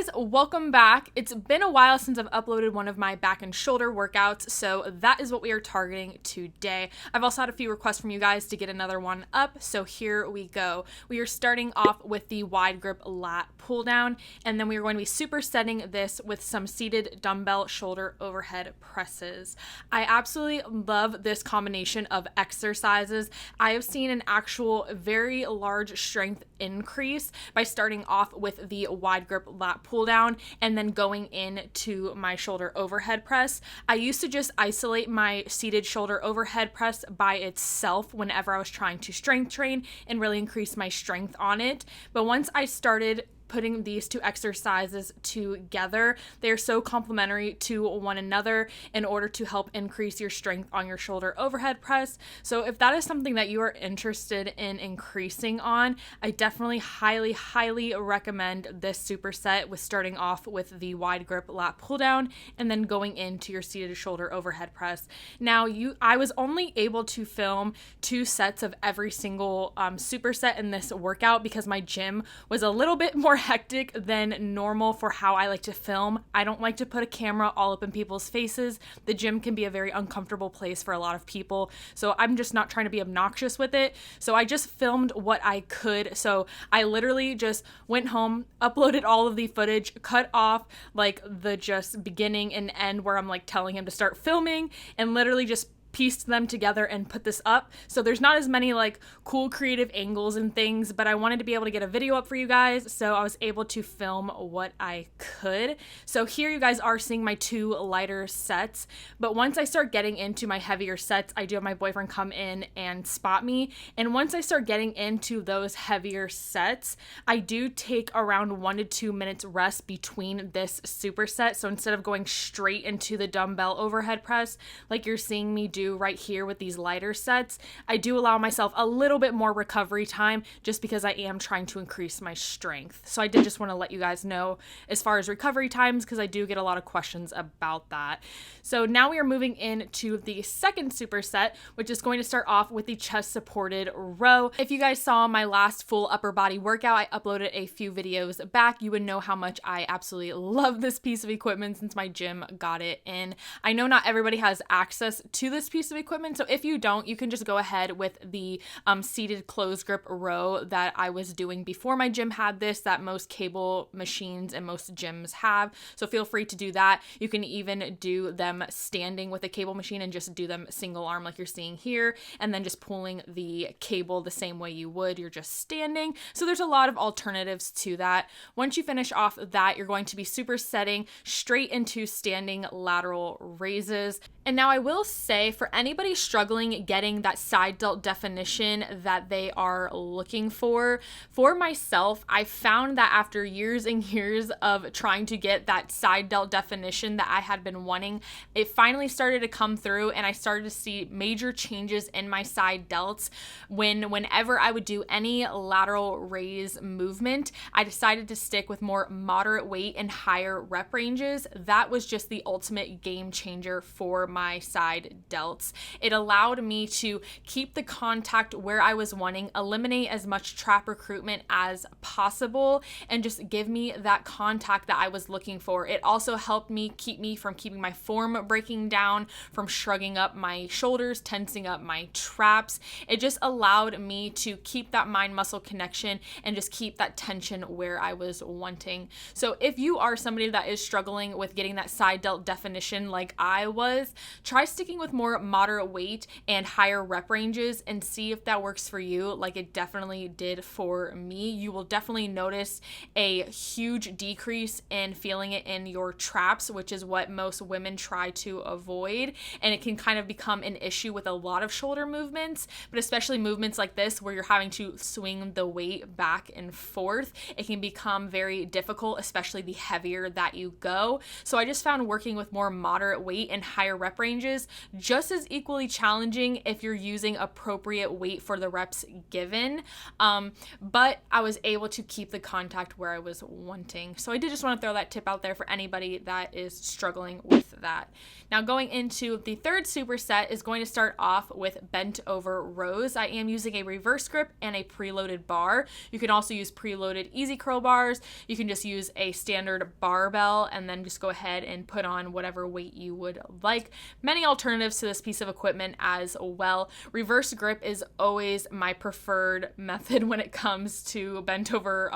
guys, welcome back. It's been a while since I've uploaded one of my back and shoulder workouts, so that is what we are targeting today. I've also had a few requests from you guys to get another one up, so here we go. We are starting off with the wide grip lat pull down, and then we are going to be supersetting this with some seated dumbbell shoulder overhead presses. I absolutely love this combination of exercises. I have seen an actual very large strength increase by starting off with the wide grip lat pull down and then going into my shoulder overhead press. I used to just isolate my seated shoulder overhead press by itself whenever I was trying to strength train and really increase my strength on it. But once I started putting these two exercises together, they are so complementary to one another in order to help increase your strength on your shoulder overhead press. So if that is something that you are interested in increasing on, I definitely highly recommend this superset with starting off with the wide grip lat pull down and then going into your seated shoulder overhead press. Now, I was only able to film 2 sets of every single superset in this workout because my gym was a little bit more hectic than normal for how I like to film. I don't like to put a camera all up in people's faces. The gym can be a very uncomfortable place for a lot of people, so I'm just not trying to be obnoxious with it. So I just filmed what I could. So I literally just went home, uploaded all of the footage, cut off like the just beginning and end where I'm like telling him to start filming, and literally just pieced them together and put this up. So there's not as many like cool creative angles and things, but I wanted to be able to get a video up for you guys, so I was able to film what I could. So here you guys are seeing my 2 lighter sets, but once I start getting into my heavier sets, I do have my boyfriend come in and spot me, and once I start getting into those heavier sets, I do take around 1 to 2 minutes rest between this superset. So instead of going straight into the dumbbell overhead press like you're seeing me do right here with these lighter sets, I do allow myself a little bit more recovery time just because I am trying to increase my strength. So I did just want to let you guys know as far as recovery times, because I do get a lot of questions about that. So now we are moving into the second superset, which is going to start off with the chest supported row. If you guys saw my last full upper body workout, I uploaded a few videos back, you would know how much I absolutely love this piece of equipment since my gym got it in. I know not everybody has access to this piece of equipment, so if you don't, you can just go ahead with the seated closed grip row that I was doing before my gym had this, that most cable machines and most gyms have. So feel free to do that. You can even do them standing with a cable machine and just do them single arm like you're seeing here, and then just pulling the cable the same way you would, you're just standing. So there's a lot of alternatives to that. Once you finish off that, you're going to be supersetting straight into standing lateral raises. And now I will say, for anybody struggling getting that side delt definition that they are looking for myself, I found that after years and years of trying to get that side delt definition that I had been wanting, it finally started to come through, and I started to see major changes in my side delts whenever I would do any lateral raise movement. I decided to stick with more moderate weight and higher rep ranges. That was just the ultimate game changer for my side delts. It allowed me to keep the contact where I was wanting, eliminate as much trap recruitment as possible, and just give me that contact that I was looking for. It also helped me from keeping my form breaking down, from shrugging up my shoulders, tensing up my traps. It just allowed me to keep that mind muscle connection and just keep that tension where I was wanting. So if you are somebody that is struggling with getting that side delt definition like I was, try sticking with more moderate weight and higher rep ranges and see if that works for you like it definitely did for me. You will definitely notice a huge decrease in feeling it in your traps, which is what most women try to avoid, and it can kind of become an issue with a lot of shoulder movements, but especially movements like this where you're having to swing the weight back and forth. It can become very difficult, especially the heavier that you go. So I just found working with more moderate weight and higher rep ranges just is equally challenging if you're using appropriate weight for the reps given, but I was able to keep the contact where I was wanting. So I did just want to throw that tip out there for anybody that is struggling with that. Now going into the third superset is going to start off with bent over rows. I am using a reverse grip and a preloaded bar. You can also use preloaded easy curl bars. You can just use a standard barbell and then just go ahead and put on whatever weight you would like. Many alternatives to this piece of equipment as well. Reverse grip is always my preferred method when it comes to bent over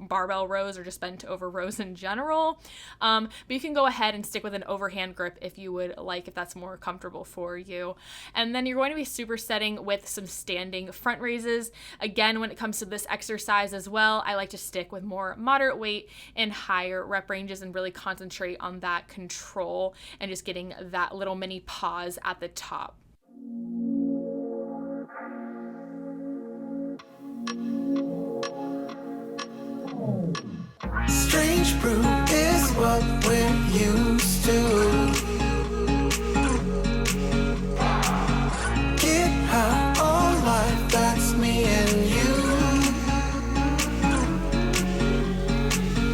barbell rows or just bent over rows in general. But you can go ahead and stick with an overhand grip if you would like, if that's more comfortable for you. And then you're going to be supersetting with some standing front raises. Again, when it comes to this exercise as well, I like to stick with more moderate weight and higher rep ranges and really concentrate on that control and just getting that little mini pause at the top. Strange brew is what we're used to. Get high on life, that's me and you.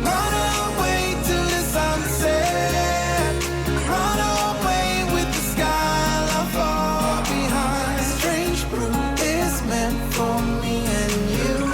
Run away to the sunset. Run away with the sky, love far behind. Strange brew is meant for me and you.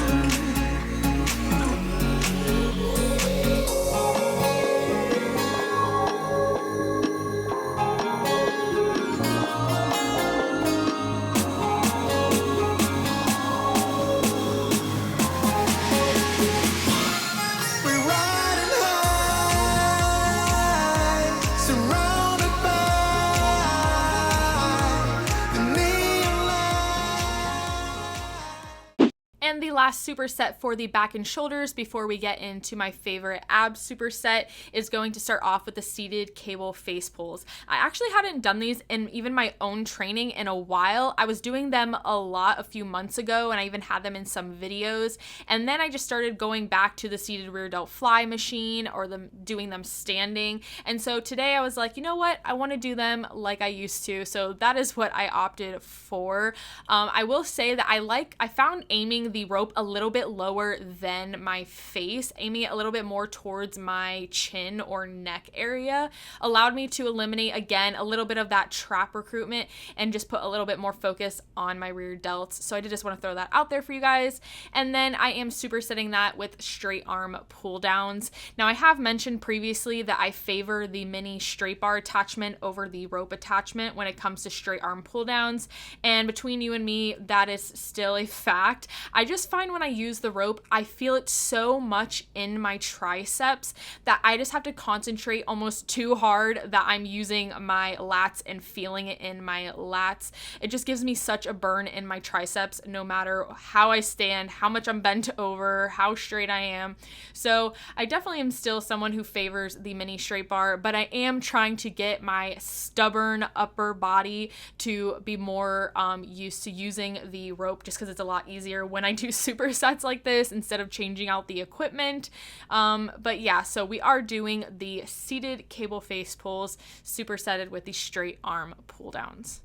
And the last superset for the back and shoulders before we get into my favorite ab superset is going to start off with the seated cable face pulls. I actually hadn't done these in even my own training in a while. I was doing them a lot a few months ago, and I even had them in some videos. And then I just started going back to the seated rear delt fly machine or doing them standing. And so today I was like, you know what? I want to do them like I used to. So that is what I opted for. I will say that I found aiming the rope a little bit lower than my face, aiming it a little bit more towards my chin or neck area, allowed me to eliminate, again, a little bit of that trap recruitment and just put a little bit more focus on my rear delts. So I did just want to throw that out there for you guys. And then I am supersetting that with straight arm pull downs. Now I have mentioned previously that I favor the mini straight bar attachment over the rope attachment when it comes to straight arm pull downs. And between you and me, that is still a fact. I just find when I use the rope, I feel it so much in my triceps that I just have to concentrate almost too hard that I'm using my lats and feeling it in my lats. It just gives me such a burn in my triceps no matter how I stand, how much I'm bent over, how straight I am. So I definitely am still someone who favors the mini straight bar, but I am trying to get my stubborn upper body to be more used to using the rope just because it's a lot easier when I do supersets like this instead of changing out the equipment. But yeah, so we are doing the seated cable face pulls supersetted with the straight arm pull downs.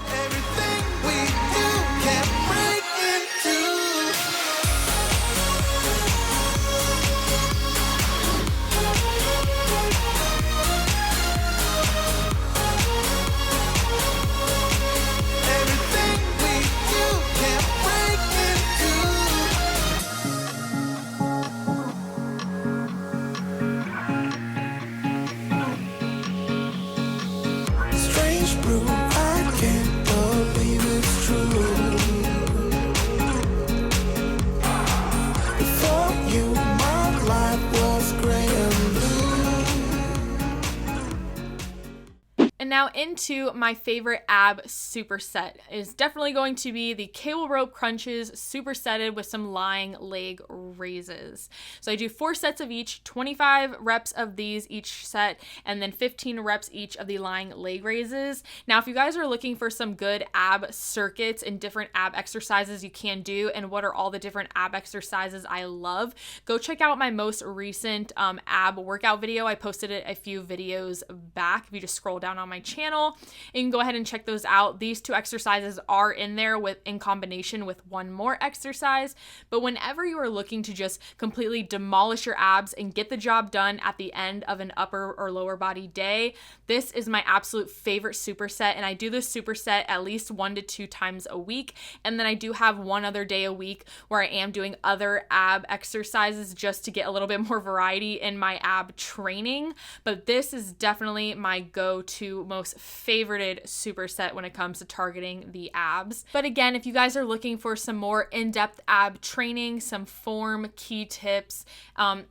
Everything we do can break into. Now into my favorite ab superset is definitely going to be the cable rope crunches supersetted with some lying leg raises. So I do 4 sets of each, 25 reps of these each set, and then 15 reps each of the lying leg raises. Now, if you guys are looking for some good ab circuits and different ab exercises you can do, and what are all the different ab exercises I love, go check out my most recent ab workout video. I posted it a few videos back. If you just scroll down on my channel. You can go ahead and check those out. These 2 exercises are in there in combination with one more exercise. But whenever you are looking to just completely demolish your abs and get the job done at the end of an upper or lower body day, this is my absolute favorite superset. And I do this superset at least 1 to 2 times a week. And then I do have one other day a week where I am doing other ab exercises just to get a little bit more variety in my ab training. But this is definitely my go-to, most favorited superset when it comes to targeting the abs. But again, if you guys are looking for some more in-depth ab training, some form key tips,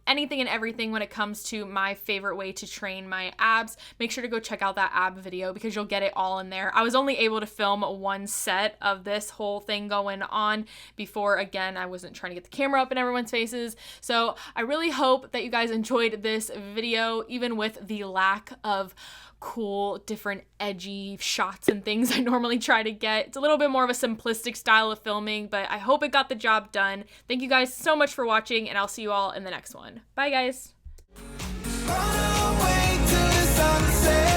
anything and everything when it comes to my favorite way to train my abs, make sure to go check out that ab video because you'll get it all in there. I was only able to film one set of this whole thing going on before, again, I wasn't trying to get the camera up in everyone's faces. So I really hope that you guys enjoyed this video, even with the lack of cool, different, edgy shots and things I normally try to get. It's a little bit more of a simplistic style of filming, but I hope it got the job done. Thank you guys so much for watching, and I'll see you all in the next one. Bye, guys. Run away to the sunset.